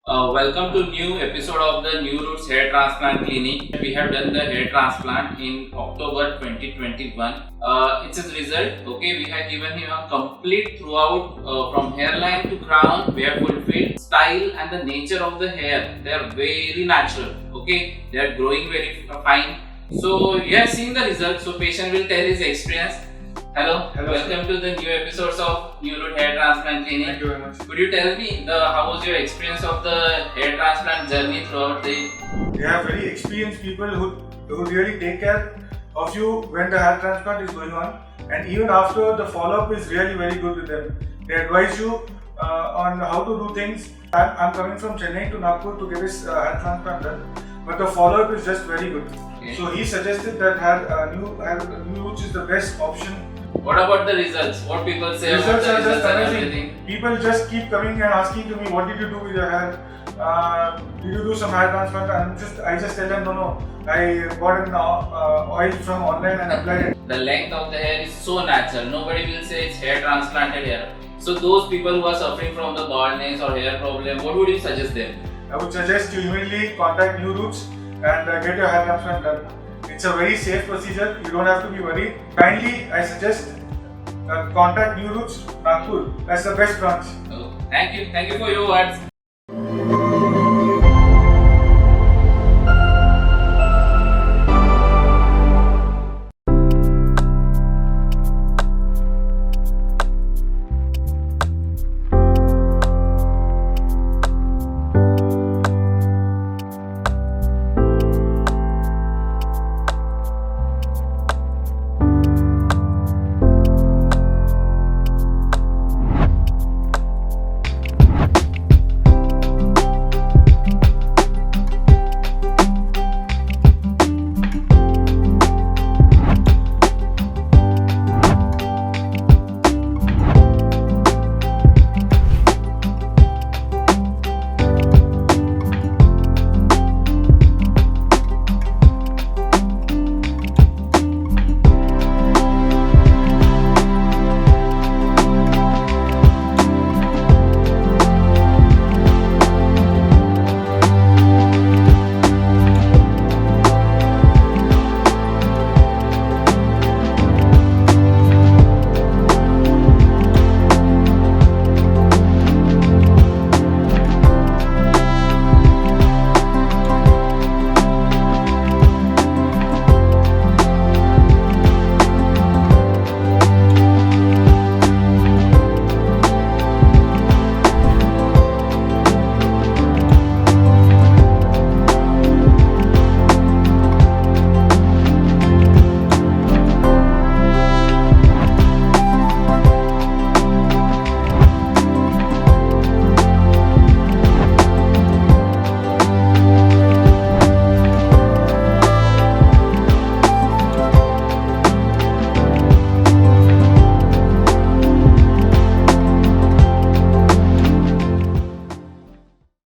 Welcome to new episode of the New Roots Hair Transplant Clinic. We have done the hair transplant in October 2021. It's his result. Okay, we have given him a complete throughout from hairline to crown. We have fulfilled style and the nature of the hair. They are very natural. Okay, they are growing very fine. So you have seen the results. So patient will tell his experience. Hello, welcome to the new episodes of New Root Hair Transplant Clinic. Thank you very much. Could you tell me how was your experience of the hair transplant journey throughout the? They are very experienced people who really take care of you when the hair transplant is going on, and even after the follow-up is really very good with them. They advise you on how to do things. I'm coming from Chennai to Nagpur to get his hair transplant done, but the follow-up is just very good. Okay. So he suggested that new roots is the best option. What about the results? What people say Results about are the just results and amazing. everything? People just keep coming and asking to me, what did you do with your hair? Did you do some hair transplant? I just tell them, no. I bought an oil from online and applied it. The length of the hair is so natural. Nobody will say it's hair transplanted hair. So those people who are suffering from the baldness or hair problem, what would you suggest them? I would suggest you immediately contact New Roots and get your hair transplant done. It's a very safe procedure. You don't have to be worried. Kindly, I suggest contact New Roots Nagpur. That's the best branch. Oh, thank you for your words.